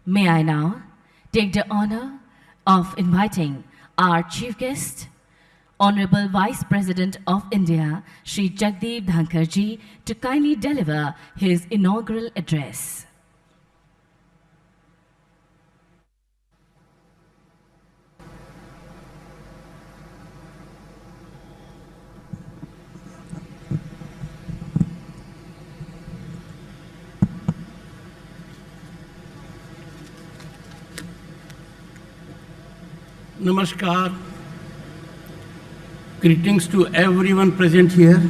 May I now take the honor of inviting our chief guest, Honorable Vice President of India, Shri Jagdeep Dhankhar ji, to kindly deliver his inaugural address. Namaskar. Greetings to everyone present here.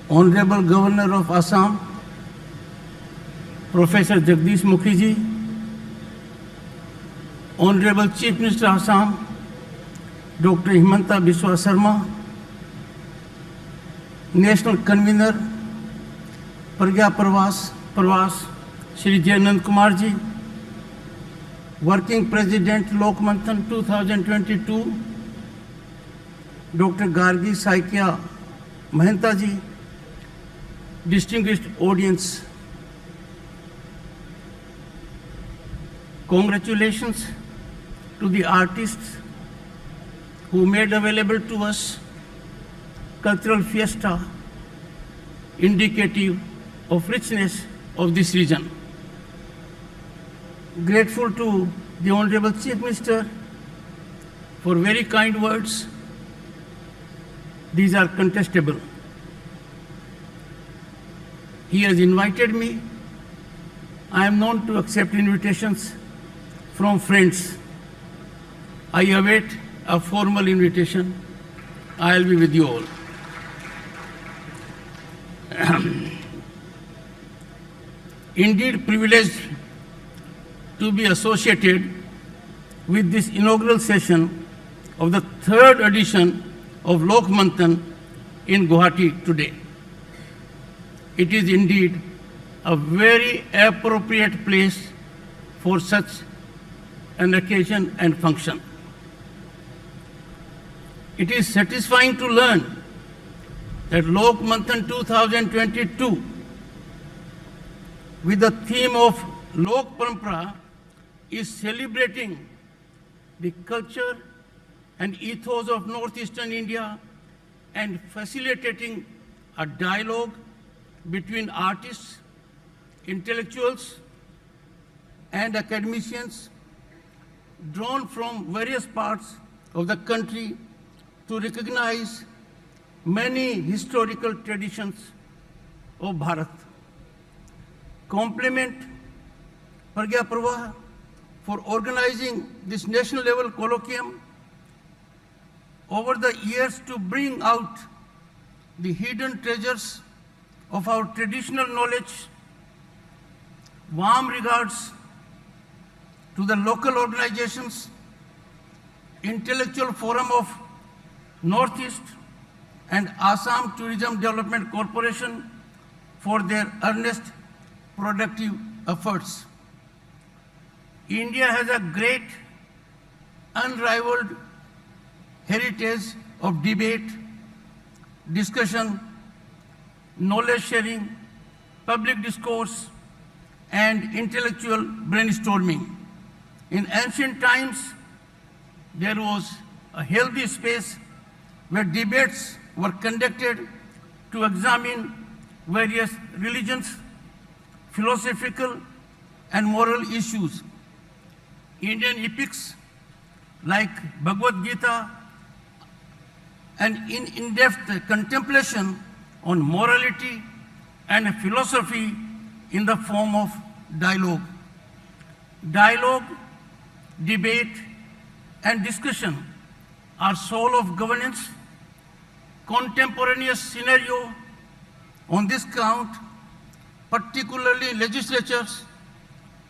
Honorable Governor of Assam, Professor Jagadish Mukhi ji, Honorable Chief Minister of Assam, Dr. Himanta Biswa Sharma, National Convenor, Pravah, Shri Nandakumar ji, Working President Lokmanthan 2022, Dr. Gargi, Saikia, Mahanta ji, distinguished audience, congratulations to the artists who made available to us cultural fiesta indicative of richness of this region. Grateful to the Honorable Chief Minister for very kind words. These are contestable. He has invited me. I am known to accept invitations from friends. I await a formal invitation. I will be with you all. Indeed, privileged to be associated with this inaugural session of the third edition of Lokmanthan in Guwahati today. It is indeed a very appropriate place for such an occasion and function. It is satisfying to learn that Lokmanthan 2022, with the theme of Lok Parampara, is celebrating the culture and ethos of northeastern India and facilitating a dialogue between artists, intellectuals, and academicians drawn from various parts of the country to recognize many historical traditions of Bharat. Compliment Pravah for organizing this national level colloquium over the years to bring out the hidden treasures of our traditional knowledge. Warm regards to the local organizations, Intellectual Forum of Northeast and Assam Tourism Development Corporation for their earnest productive efforts. India has a great, unrivaled heritage of debate, discussion, knowledge sharing, public discourse, and intellectual brainstorming. In ancient times, there was a healthy space where debates were conducted to examine various religions, philosophical and moral issues. Indian epics like Bhagavad Gita and in-depth contemplation on morality and philosophy in the form of dialogue. Dialogue, debate, and discussion are soul of governance. Contemporaneous scenario on this count, particularly legislatures,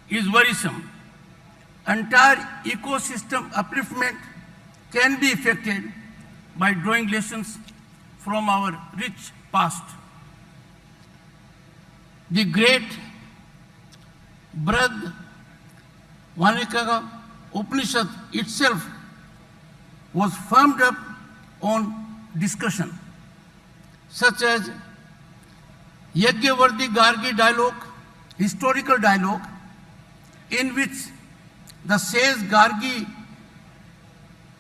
is worrisome. Entire ecosystem upliftment can be effected by drawing lessons from our rich past. The great Brad Vanikaga Upanishad itself was firmed up on discussion, such as Yajnavalkya Gargi dialogue historical dialogue in which the sage Gargi,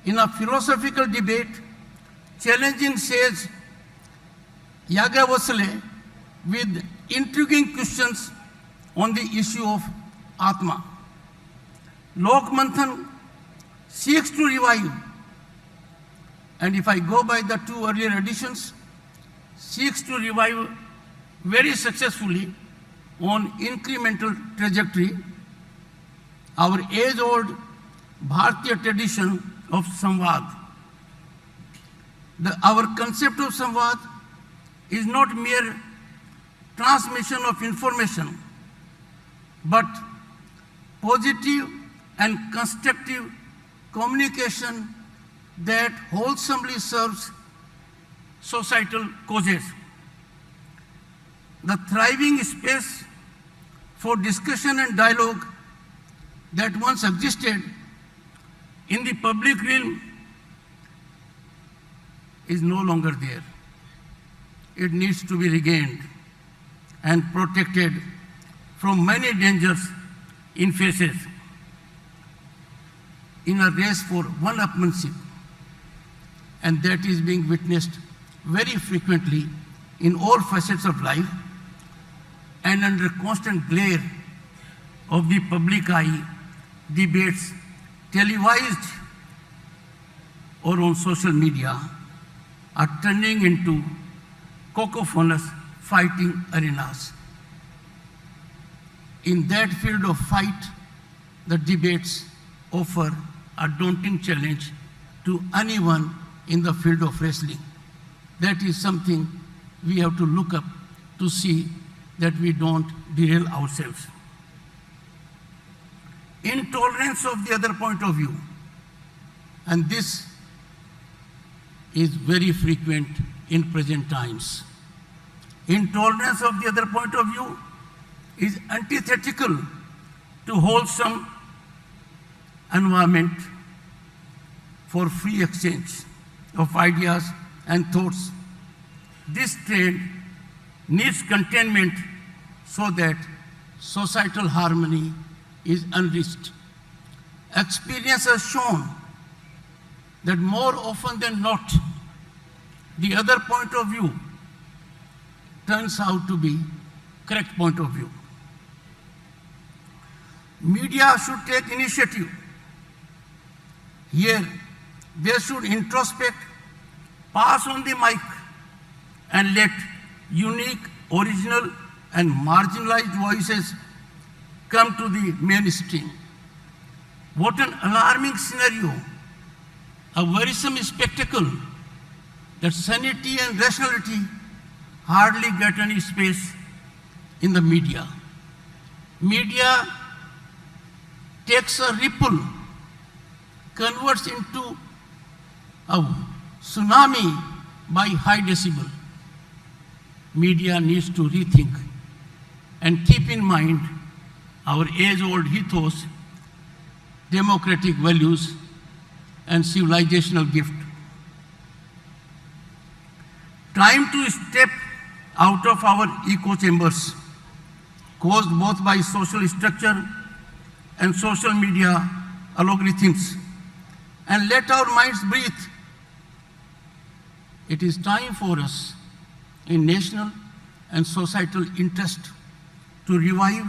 in a philosophical debate, challenging sage Yagavasle with intriguing questions on the issue of Atma. Lokmanthan seeks to revive, and if I go by the two earlier editions, seeks to revive very successfully on incremental trajectory our age-old Bharatiya tradition of Samvad. Our concept of Samvad is not mere transmission of information, but positive and constructive communication that wholesomely serves societal causes. The thriving space for discussion and dialogue that once existed in the public realm is no longer there. It needs to be regained and protected from many dangers it faces in a race for one-upmanship, and that is being witnessed very frequently in all facets of life and under constant glare of the public eye, debates televised or on social media are turning into cacophonous fighting arenas. In that field of fight, the debates offer a daunting challenge to anyone in the field of wrestling. That is something we have to look up to see that we don't derail ourselves. Intolerance of the other point of view, and this is very frequent in present times. Intolerance of the other point of view is antithetical to wholesome environment for free exchange of ideas and thoughts. This trend needs containment so that societal harmony is unleashed. Experience has shown that more often than not, the other point of view turns out to be correct point of view. Media should take initiative. Here, they should introspect, pass on the mic, and let unique, original, and marginalized voices come to the mainstream. What an alarming scenario, a worrisome spectacle that sanity and rationality hardly get any space in the media. Media takes a ripple, converts into a tsunami by high decibel. Media needs to rethink and keep in mind our age-old ethos, democratic values, and civilizational gift. Time to step out of our echo chambers, caused both by social structure and social media algorithms, and let our minds breathe. It is time for us, in national and societal interest, to revive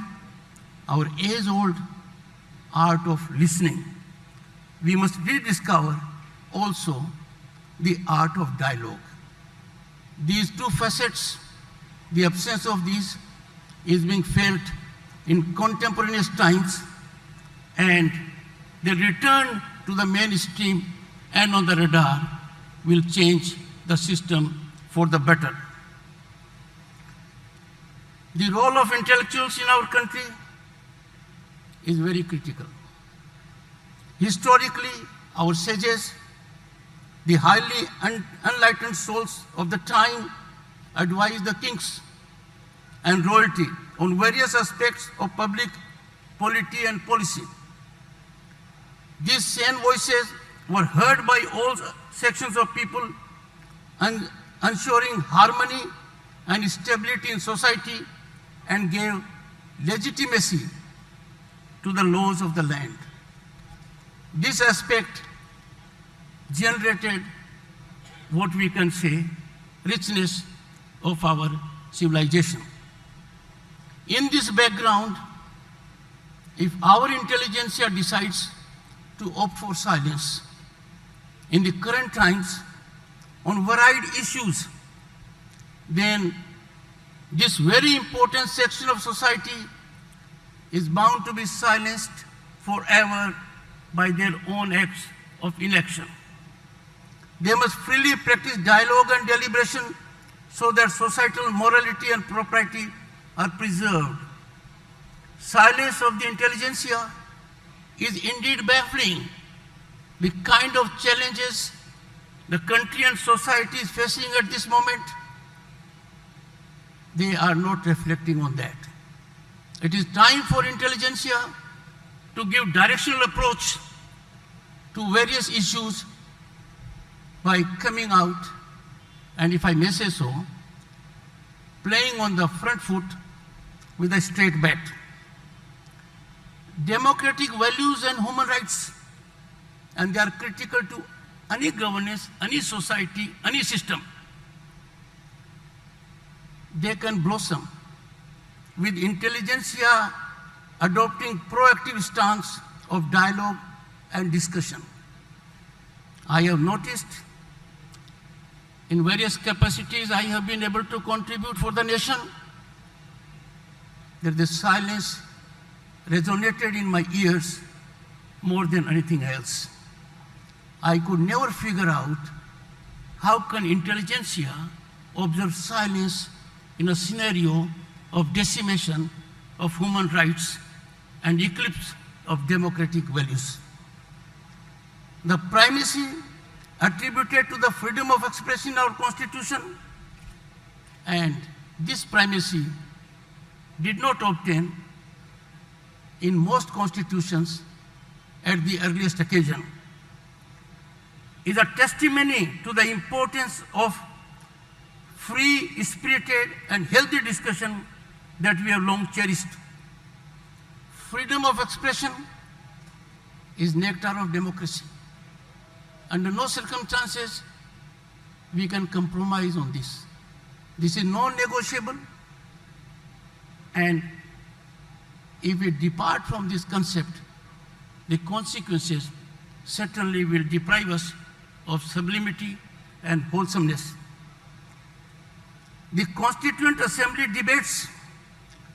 our age-old art of listening. We must rediscover also the art of dialogue. These two facets, the absence of these is being felt in contemporaneous times, and the return to the mainstream and on the radar will change the system for the better. The role of intellectuals in our country is very critical. Historically, our sages, the highly enlightened souls of the time, advised the kings and royalty on various aspects of public polity and policy. These same voices were heard by all sections of people and ensuring harmony and stability in society, and gave legitimacy to the laws of the land. This aspect generated what we can say richness of our civilization. In this background, if our intelligentsia decides to opt for silence in the current times on varied issues, then this very important section of society is bound to be silenced forever by their own acts of inaction. They must freely practice dialogue and deliberation so that societal morality and propriety are preserved. Silence of the intelligentsia is indeed baffling the kind of challenges the country and society is facing at this moment. They are not reflecting on that. It is time for intelligentsia to give directional approach to various issues by coming out, and if I may say so, playing on the front foot with a straight bat. Democratic values and human rights, and they are critical to any governance, any society, any system. They can blossom with intelligentsia adopting proactive stance of dialogue and discussion. I have noticed in various capacities I have been able to contribute for the nation that the silence resonated in my ears more than anything else. I could never figure out how can intelligentsia observe silence in a scenario of decimation of human rights and eclipse of democratic values. The primacy attributed to the freedom of expression in our Constitution, and this primacy did not obtain in most constitutions at the earliest occasion, is a testimony to the importance of free, spirited, and healthy discussion that we have long cherished. Freedom of expression is nectar of democracy. Under no circumstances we can compromise on this. This is non-negotiable, and if we depart from this concept, the consequences certainly will deprive us of sublimity and wholesomeness. The Constituent Assembly debates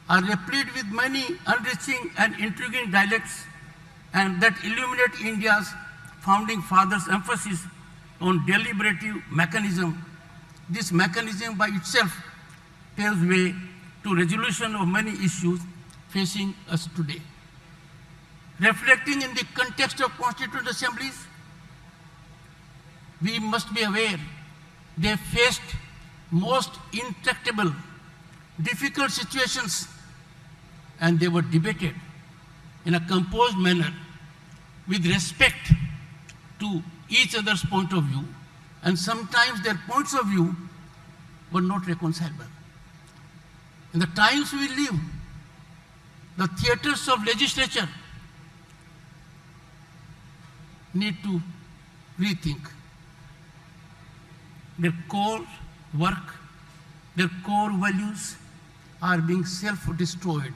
are replete with many enriching and intriguing dialects, and that illuminate India's founding fathers' emphasis on deliberative mechanism. This mechanism by itself paves way to resolution of many issues facing us today. Reflecting in the context of Constituent Assemblies, we must be aware they faced most intractable, difficult situations, and they were debated in a composed manner with respect to each other's point of view, and sometimes their points of view were not reconcilable. In the times we live, the theaters of legislature need to rethink. Their core work, their core values are being self-destroyed.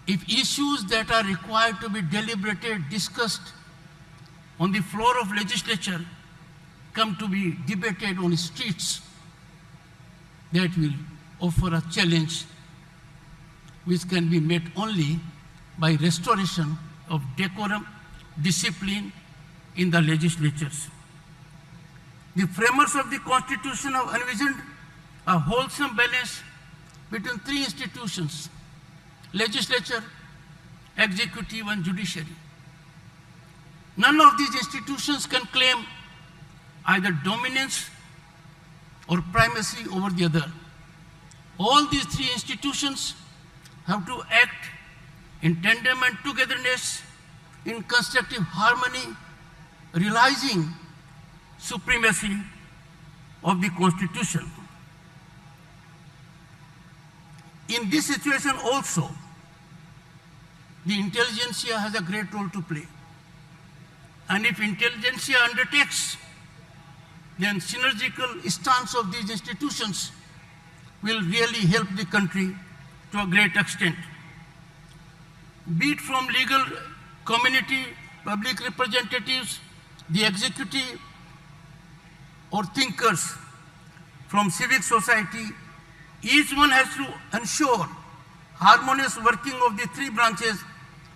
If issues that are required to be deliberated, discussed on the floor of legislature come to be debated on the streets, that will offer a challenge which can be met only by restoration of decorum, discipline in the legislatures. The framers of the Constitution have envisioned a wholesome balance between three institutions: legislature, executive, and judiciary. None of these institutions can claim either dominance or primacy over the other. All these three institutions have to act in tandem and togetherness, in constructive harmony, realizing supremacy of the Constitution. in this situation also, the intelligentsia has a great role to play. And if intelligentsia undertakes, then synergical stance of these institutions will really help the country to a great extent. Be it from legal community, public representatives, the executive, or thinkers from civic society, each one has to ensure harmonious working of the three branches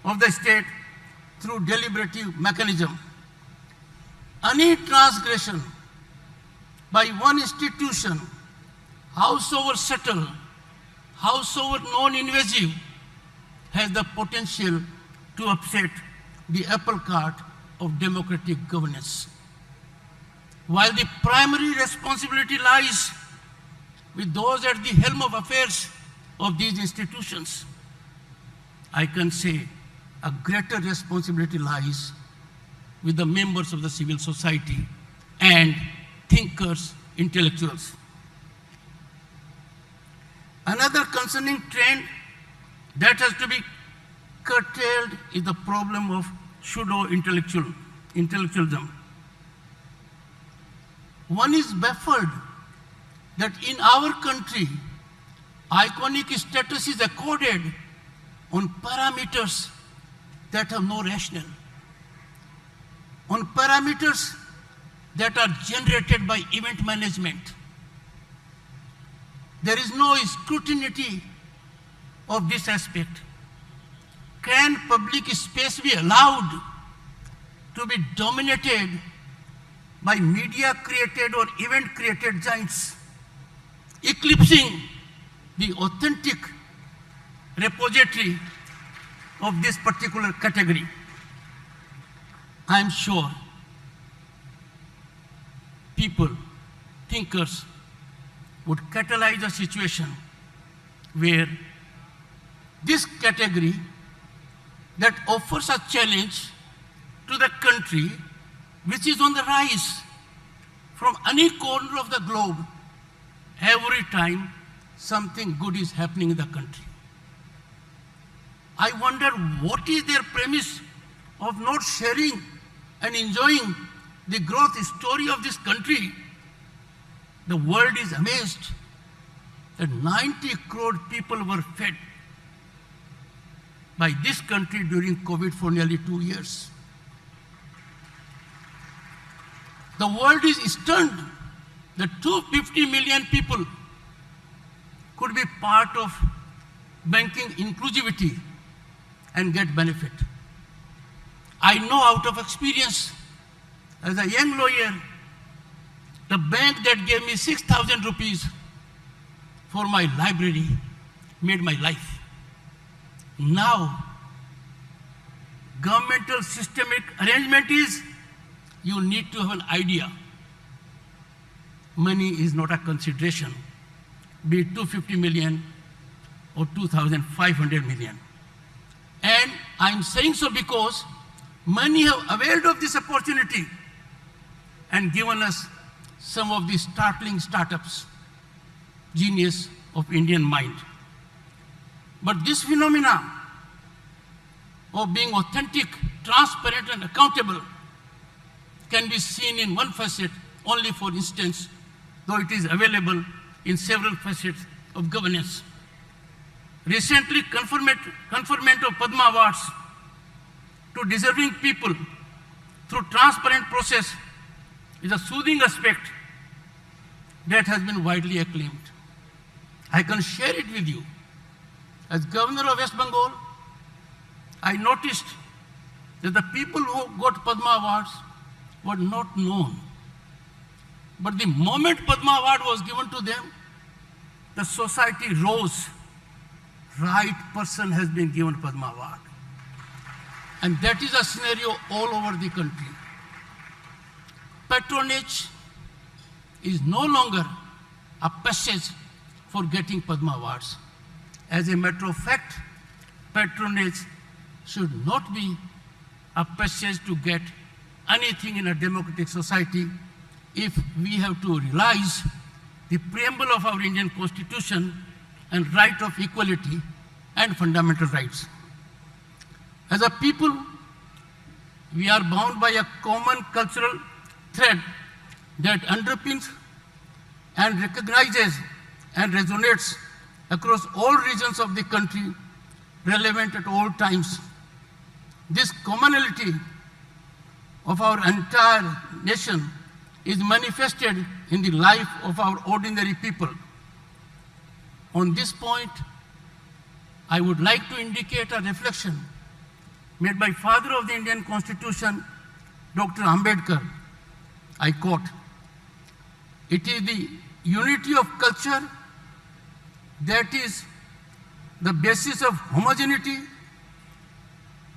of the state through deliberative mechanism. Any transgression by one institution, howsoever subtle, howsoever non-invasive, has the potential to upset the apple cart of democratic governance. While the primary responsibility lies with those at the helm of affairs of these institutions, I can say a greater responsibility lies with the members of the civil society and thinkers, intellectuals. Another concerning trend that has to be curtailed is the problem of pseudo-intellectualism. One is baffled that in our country, iconic status is accorded on parameters that have no rationale, on parameters that are generated by event management. There is no scrutiny of this aspect. Can public space be allowed to be dominated by media-created or event-created giants, eclipsing the authentic repository of this particular category? I am sure people, thinkers, would catalyze a situation where this category that offers a challenge to the country, which is on the rise from any corner of the globe, every time something good is happening in the country. I wonder what is their premise of not sharing and enjoying the growth story of this country. The world is amazed that 90 crore people were fed by this country during COVID for nearly 2 years. The world is stunned that 250 million people could be part of banking inclusivity and get benefit. I know out of experience, as a young lawyer, the bank that gave me 6,000 rupees for my library made my life. Now, governmental systemic arrangement is you need to have an idea. Money is not a consideration, be it 250 million or 2,500 million. And I'm saying so because many have availed of this opportunity and given us some of the startling startups, genius of Indian mind. But this phenomena of being authentic, transparent, and accountable can be seen in one facet only, for instance, though it is available in several facets of governance. Recently, conferment of Padma Awards to deserving people through transparent process is a soothing aspect that has been widely acclaimed. I can share it with you. As Governor of West Bengal, I noticed that the people who got Padma Awards were not known. But the moment Padma Award was given to them, the society rose. Right person has been given Padma Award. And that is a scenario all over the country. Patronage is no longer a passage for getting Padma Awards. As a matter of fact, patronage should not be a passage to get anything in a democratic society if we have to realize the preamble of our Indian Constitution, and right of equality and fundamental rights. As a people, we are bound by a common cultural thread that underpins and recognizes and resonates across all regions of the country, relevant at all times. This commonality of our entire nation is manifested in the life of our ordinary people. On this point, I would like to indicate a reflection made by father of the Indian Constitution, Dr. Ambedkar. I quote, "It is the unity of culture that is the basis of homogeneity.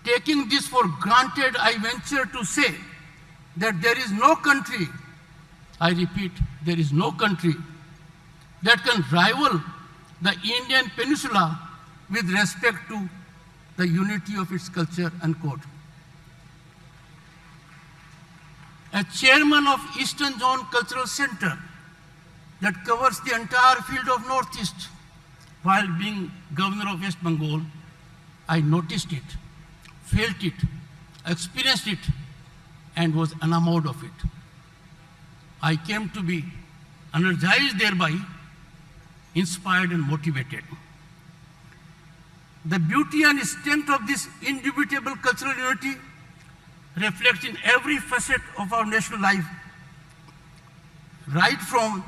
Taking this for granted, I venture to say that there is no country, I repeat, there is no country that can rival the Indian peninsula with respect to the unity of its culture," unquote. As chairman of Eastern Zone Cultural Center that covers the entire field of Northeast, while being governor of West Bengal, I noticed it, felt it, experienced it, and was enamored of it. I came to be energized thereby, inspired and motivated. The beauty and strength of this indubitable cultural unity reflects in every facet of our national life, right from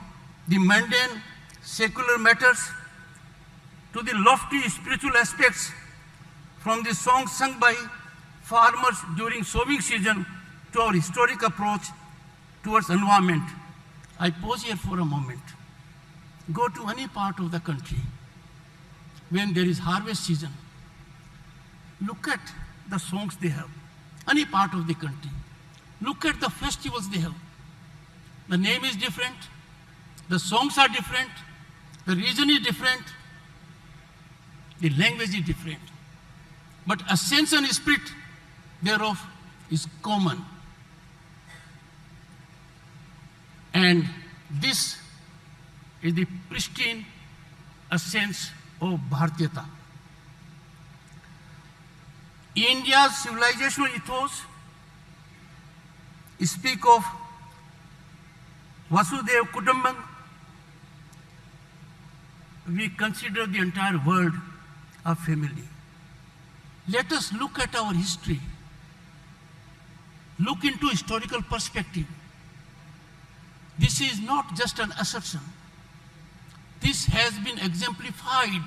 the mundane secular matters to the lofty spiritual aspects, from the songs sung by farmers during sowing season to our historic approach towards environment. I pause here for a moment. Go to any part of the country when there is harvest season. Look at the songs they have. Any part of the country. Look at the festivals they have. The name is different. The songs are different. The region is different. The language is different. But essence and spirit thereof is common. And this is the pristine essence of Bharatiyata. India's civilizational ethos speak of Vasudhaiva Kutumbakam. We consider the entire world a family. Let us look at our history. Look into historical perspective. This is not just an assertion. This has been exemplified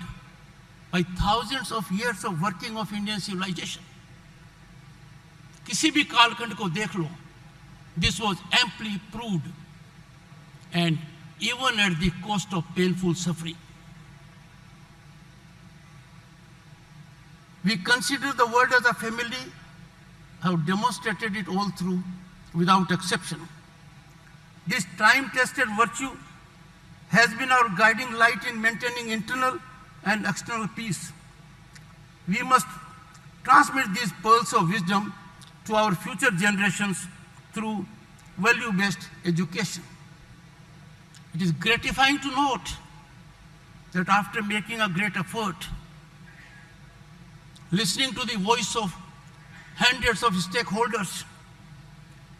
by thousands of years of working of Indian civilization. किसी भी कालखंड को देख लो, this was amply proved, and even at the cost of painful suffering. We consider the world as a family, have demonstrated it all through without exception. This time-tested virtue has been our guiding light in maintaining internal and external peace. We must transmit these pearls of wisdom to our future generations through value-based education. It is gratifying to note that after making a great effort, listening to the voice of hundreds of stakeholders,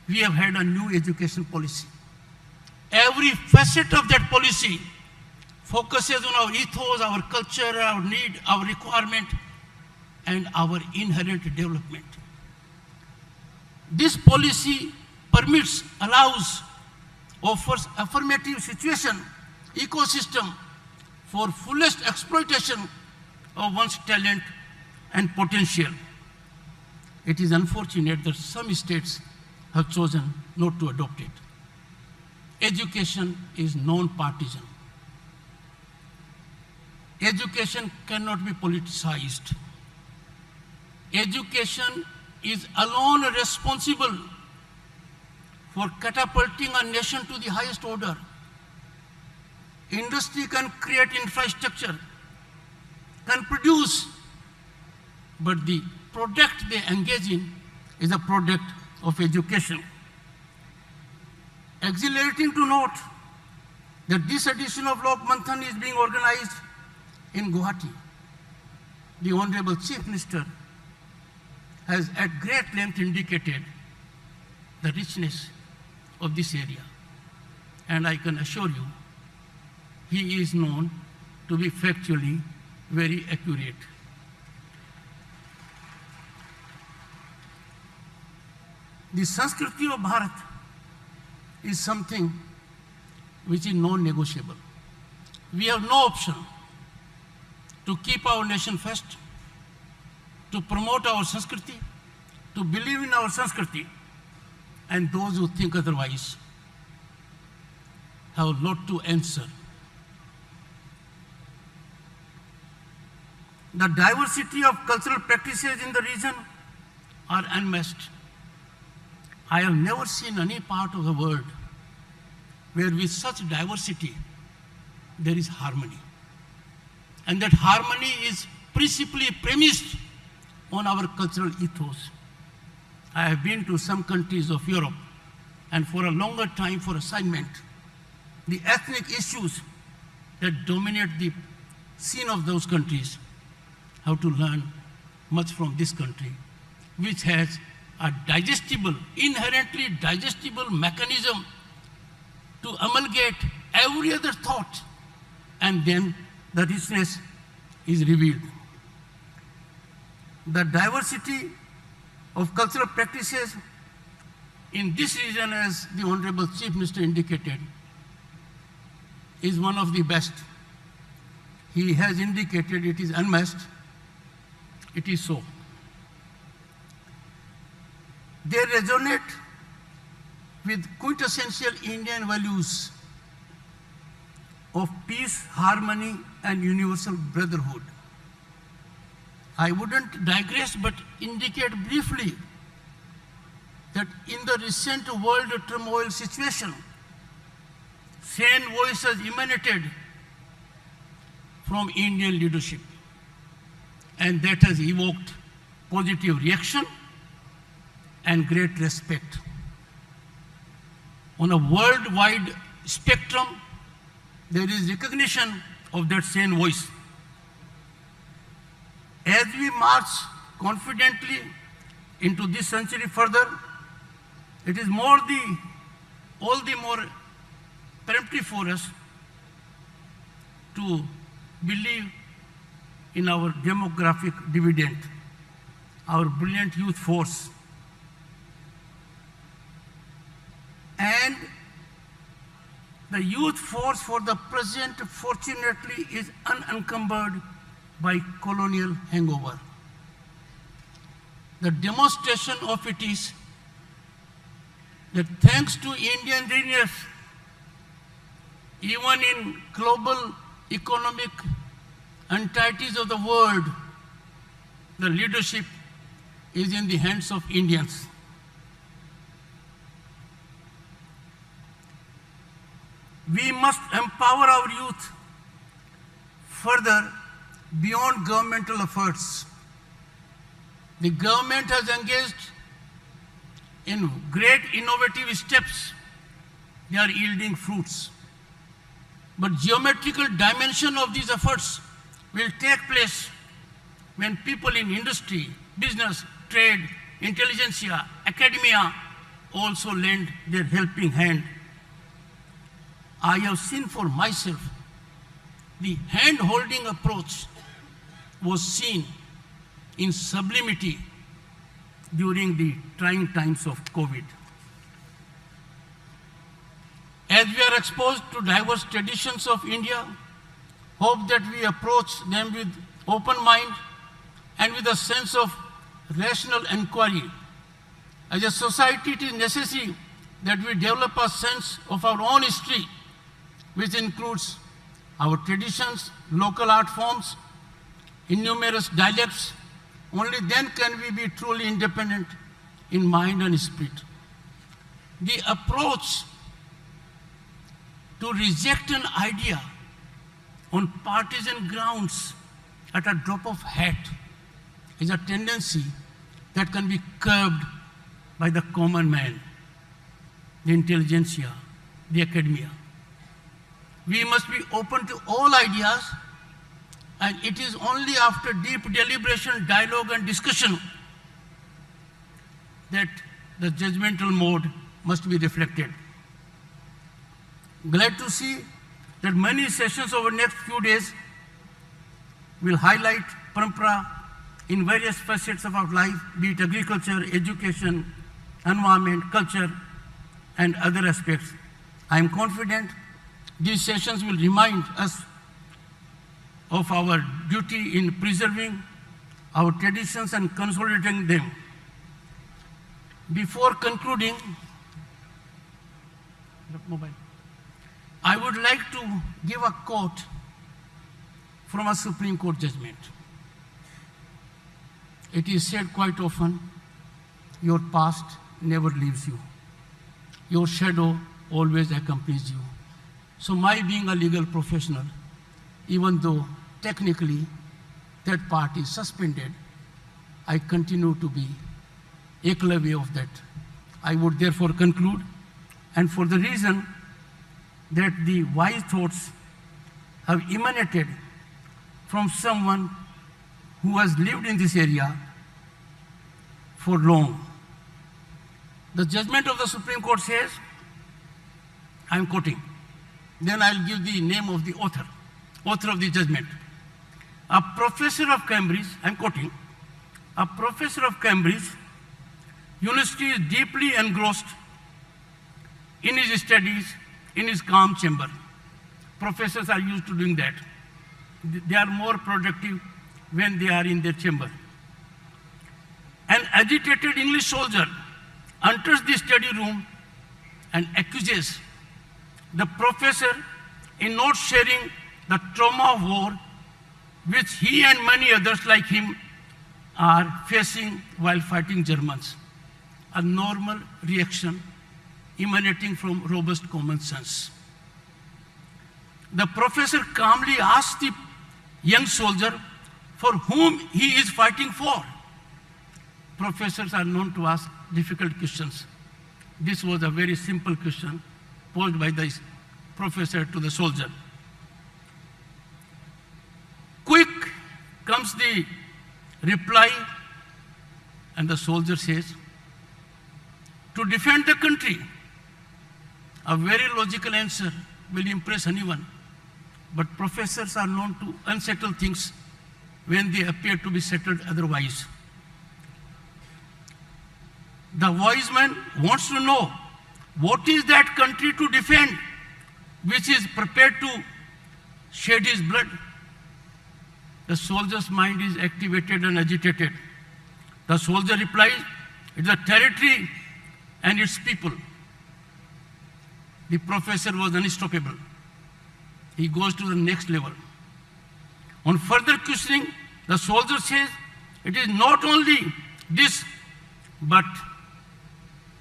we have had a new education policy. Every facet of that policy focuses on our ethos, our culture, our need, our requirement, and our inherent development. This policy permits, allows, offers affirmative situation, ecosystem for fullest exploitation of one's talent and potential. It is unfortunate that some states have chosen not to adopt it. Education is non-partisan. Education cannot be politicized. Education is alone responsible for catapulting a nation to the highest order. Industry can create infrastructure, can produce, but the product they engage in is a product of education. Exhilarating to note that this edition of Lokmanthan is being organized in Guwahati, the Honorable Chief Minister has at great length indicated the richness of this area. And I can assure you, he is known to be factually very accurate. The Sanskriti of Bharat is something which is non-negotiable. We have no option to keep our nation first, to promote our Sanskriti, to believe in our Sanskriti, and those who think otherwise have a lot to answer. The diversity of cultural practices in the region are unmatched. I have never seen any part of the world where with such diversity there is harmony. And that harmony is principally premised on our cultural ethos. I have been to some countries of Europe, and for a longer time for assignment, the ethnic issues that dominate the scene of those countries have to learn much from this country, which has a digestible, inherently digestible mechanism to amalgate every other thought, and then the richness is revealed. The diversity of cultural practices in this region, as the Honorable Chief Minister indicated, is one of the best. He has indicated it is unmatched. It is so. They resonate with quintessential Indian values of peace, harmony, and universal brotherhood. I wouldn't digress, but indicate briefly that in the recent world turmoil situation, sane voices emanated from Indian leadership, and that has evoked positive reaction and great respect. On a worldwide spectrum, there is recognition of that same voice. As we march confidently into this century further, it is all the more peremptory for us to believe in our demographic dividend, our brilliant youth force, and the youth force for the present, fortunately, is unencumbered by colonial hangover. The demonstration of it is that thanks to Indian genius, even in global economic entities of the world, the leadership is in the hands of Indians. We must empower our youth further beyond governmental efforts. The government has engaged in great innovative steps. They are yielding fruits. But geometrical dimension of these efforts will take place when people in industry, business, trade, intelligentsia, academia also lend their helping hand. I have seen for myself the hand-holding approach was seen in sublimity during the trying times of COVID. As we are exposed to diverse traditions of India, hope that we approach them with open mind and with a sense of rational inquiry. As a society, it is necessary that we develop a sense of our own history, which includes our traditions, local art forms, innumerous dialects. Only then can we be truly independent in mind and spirit. The approach to reject an idea on partisan grounds at a drop of hat is a tendency that can be curbed by the common man, the intelligentsia, the academia. We must be open to all ideas And it is only after deep deliberation, dialogue, and discussion that the judgmental mode must be reflected. Glad to see that many sessions over the next few days will highlight parampara in various facets of our life, be it agriculture, education, environment, culture, and other aspects. I am confident these sessions will remind us of our duty in preserving our traditions and consolidating them. Before concluding, I would like to give a quote from a Supreme Court judgment. It is said quite often, your past never leaves you. Your shadow always accompanies you. So my being a legal professional, even though technically that part is suspended, I continue to be éclavé of that. I would therefore conclude, and for the reason that the wise thoughts have emanated from someone who has lived in this area for long. The judgment of the Supreme Court says, I am quoting, then I'll give the name of the author of the judgment. A professor of Cambridge, I'm quoting, a professor of Cambridge University is deeply engrossed in his studies, in his calm chamber. Professors are used to doing that. They are more productive when they are in their chamber. An agitated English soldier enters the study room and accuses the professor in not sharing the trauma of war which he and many others like him are facing while fighting Germans. A normal reaction emanating from robust common sense. The professor calmly asks the young soldier for whom he is fighting for. Professors are known to ask difficult questions. This was a very simple question posed by the professor to the soldier. Quick comes the reply, and the soldier says, to defend the country. A very logical answer will impress anyone, but professors are known to unsettle things when they appear to be settled otherwise. The wise man wants to know what is that country to defend which is prepared to shed his blood. The soldier's mind is activated and agitated. The soldier replies, it's a territory and its people. The professor was unstoppable. He goes to the next level. On further questioning, the soldier says, it is not only this, but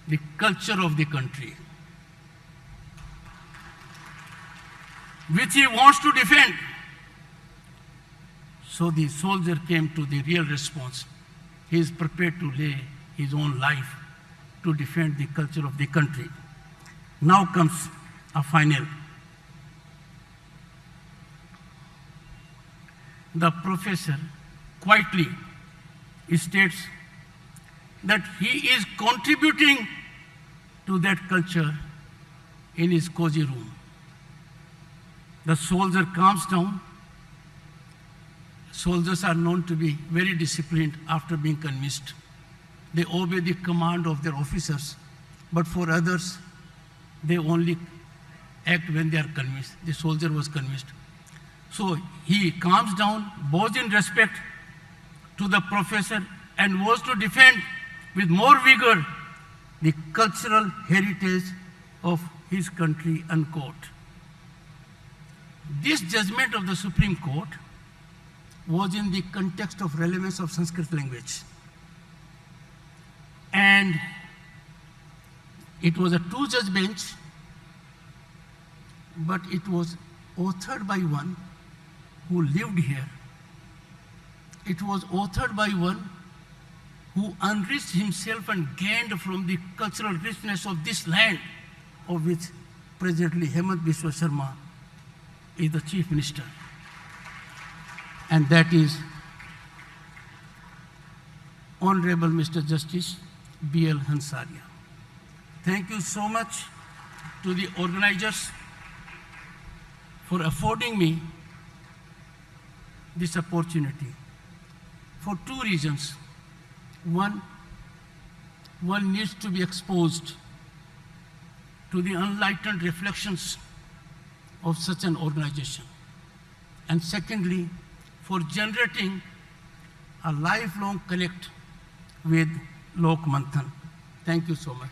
the culture of the country, which he wants to defend. So the soldier came to the real response. He is prepared to lay his own life to defend the culture of the country. Now comes a final. The professor quietly states that he is contributing to that culture in his cozy room. The soldier calms down. Soldiers are known to be very disciplined after being convinced. They obey the command of their officers, but for others, they only act when they are convinced. The soldier was convinced. So he calms down, bows in respect to the professor, and was to defend with more vigor the cultural heritage of his country, unquote. This judgment of the Supreme Court was in the context of relevance of Sanskrit language. And it was a two-judge bench, but it was authored by one who lived here. It was authored by one who enriched himself and gained from the cultural richness of this land, of which presently Himanta Biswa Sharma is the Chief Minister. and that is Honorable Mr. Justice B.L. Hansaria. Thank you so much to the organizers for affording me this opportunity for two reasons. One needs to be exposed to the enlightened reflections of such an organization. And secondly, for generating a lifelong connect with Lokmanthan. Thank you so much.